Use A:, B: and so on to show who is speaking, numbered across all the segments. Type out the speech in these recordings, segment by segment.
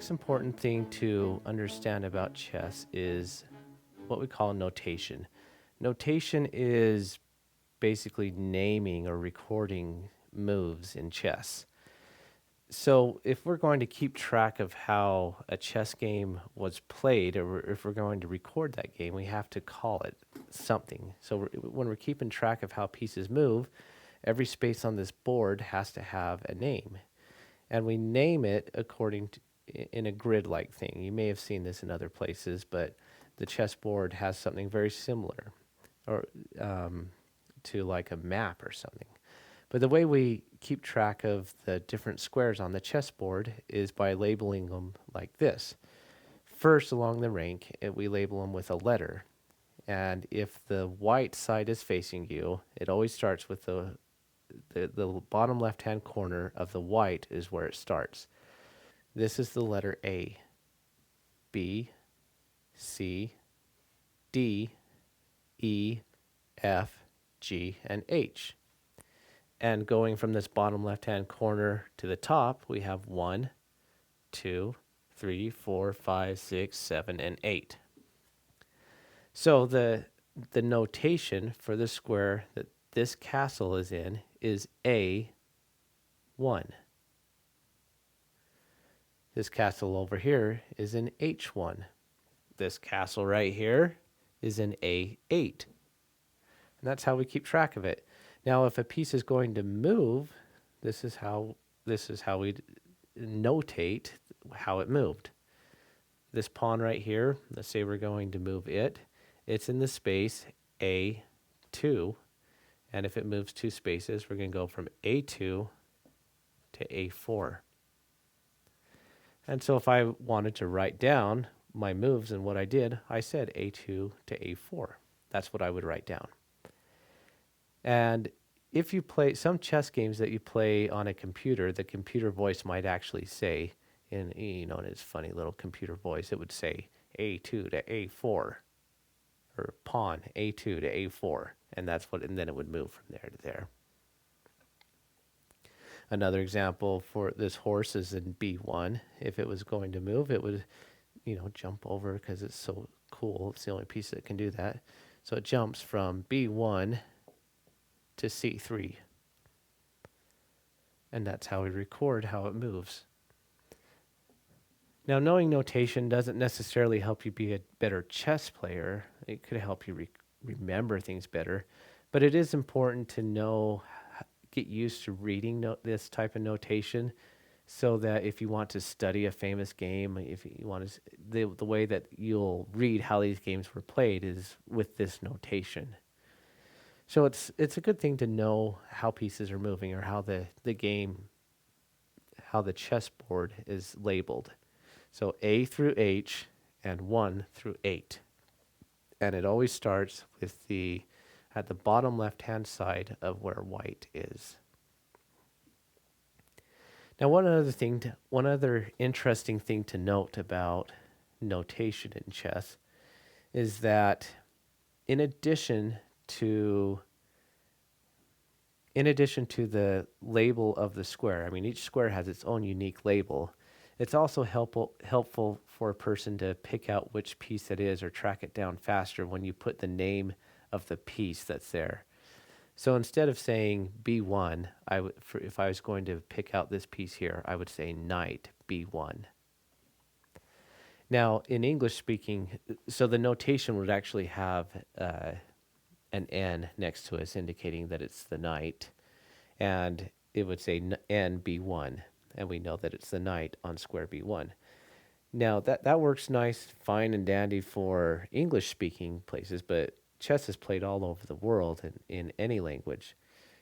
A: next important thing to understand about chess is what we call notation. Notation is basically naming or recording moves in chess. So, if we're going to keep track of how a chess game was played, or if we're going to record that game, we have to call it something. So, when we're keeping track of how pieces move, every space on this board has to have a name. And we name it according to in a grid-like thing. You may have seen this in other places, but the chessboard has something very similar, or to like a map or something. But the way we keep track of the different squares on the chessboard is by labeling them like this. First, along the rank, we label them with a letter. And if the white side is facing you, it always starts with the bottom left-hand corner of the white is where it starts. This is the letter A, B, C, D, E, F, G, and H. And going from this bottom left-hand corner to the top, we have 1, 2, 3, 4, 5, 6, 7, and 8. So the notation for the square that this castle is in is A1. This castle over here is in H1. This castle right here is in A8. And that's how we keep track of it. Now, if a piece is going to move, this is how we notate how it moved. This pawn right here, let's say we're going to move it. It's in the space A2. And if it moves 2 spaces, we're going to go from A2 to A4. And so if I wanted to write down my moves and what I did, I said A2 to A4. That's what I would write down. And if you play some chess games that you play on a computer, the computer voice might actually say, in its funny little computer voice, it would say A2 to A4, or pawn A2 to A4, and then it would move from there to there. Another example for this horse is in B1. If it was going to move, it would, jump over because it's so cool. It's the only piece that can do that. So it jumps from B1 to C3. And that's how we record how it moves. Now, knowing notation doesn't necessarily help you be a better chess player. It could help you remember things better. But it is important to get used to reading this type of notation, so that if you want to study a famous game, if you want to, the way that you'll read how these games were played is with this notation. So it's a good thing to know how pieces are moving, or how the chessboard is labeled. So A through H and 1 through 8. And it always starts with at the bottom left-hand side of where white is. Now, one other interesting thing to note about notation in chess is that in addition to the label of the square, each square has its own unique label. It's also helpful for a person to pick out which piece it is or track it down faster when you put the name of the piece that's there. So instead of saying B1, if I was going to pick out this piece here, I would say knight B1. Now, in English speaking, so the notation would actually have an N next to us indicating that it's the knight, and it would say N B1, and we know that it's the knight on square B1. Now, that works nice, fine, and dandy for English-speaking places, but chess is played all over the world in any language.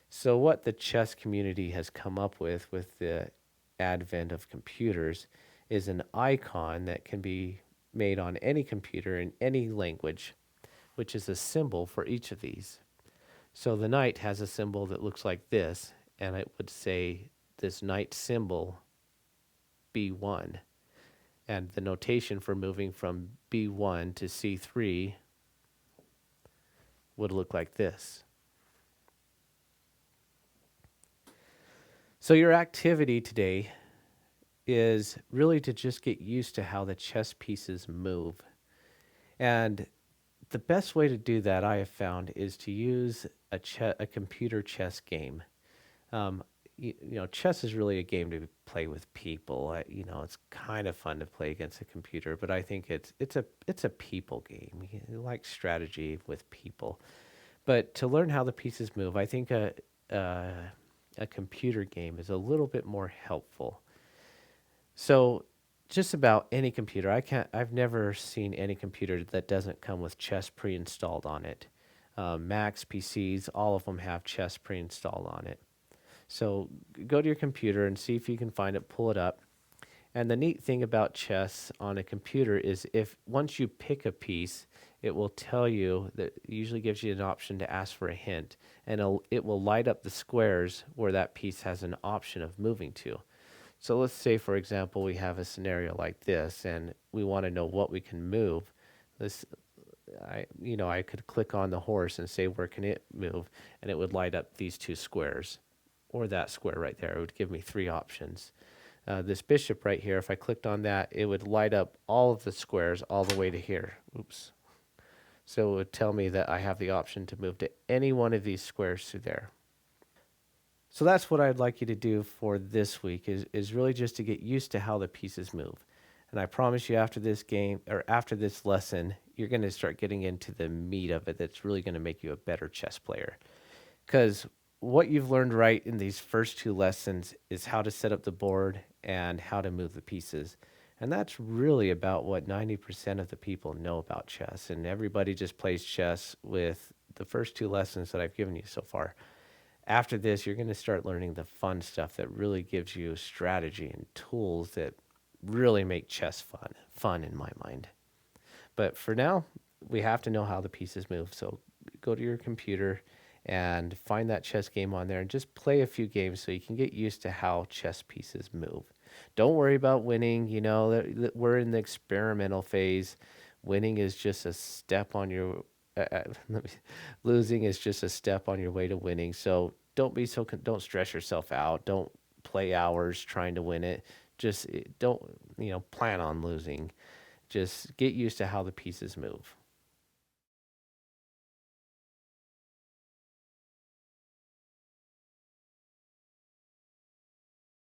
A: So what the chess community has come up with the advent of computers is an icon that can be made on any computer in any language, which is a symbol for each of these. So the knight has a symbol that looks like this, and it would say this knight symbol B1. And the notation for moving from B1 to C3 would look like this. So your activity today is really to just get used to how the chess pieces move. And the best way to do that, I have found, is to use a computer chess game. Um, chess is really a game to play with people. It's kind of fun to play against a computer, but I think it's a people game. You like strategy with people. But to learn how the pieces move, I think a a computer game is a little bit more helpful. So, just about any computer, I've never seen any computer that doesn't come with chess pre-installed on it. Macs, PCs, all of them have chess pre-installed on it. So go to your computer and see if you can find it, pull it up. And the neat thing about chess on a computer is if once you pick a piece, it will tell you that it usually gives you an option to ask for a hint, and it will light up the squares where that piece has an option of moving to. So let's say, for example, we have a scenario like this, and we want to know what we can move. This, I could click on the horse and say where can it move, and it would light up these two squares, or that square right there. It would give me three options. This bishop right here, if I clicked on that, it would light up all of the squares all the way to here. Oops. So it would tell me that I have the option to move to any one of these squares through there. So that's what I'd like you to do for this week is really just to get used to how the pieces move. And I promise you after this game or after this lesson, you're going to start getting into the meat of it that's really going to make you a better chess player. Because what you've learned right in these first two lessons is how to set up the board and how to move the pieces. And that's really about what 90% of the people know about chess. And everybody just plays chess with the first two lessons that I've given you so far. After this, you're going to start learning the fun stuff that really gives you strategy and tools that really make chess fun in my mind. But for now, we have to know how the pieces move. So go to your computer and find that chess game on there and just play a few games so you can get used to how chess pieces move. Don't worry about winning. We're in the experimental phase. Winning is just a step on your losing is just a step on your way to winning. So don't stress yourself out. Don't play hours trying to win it. Just don't plan on losing. Just get used to how the pieces move.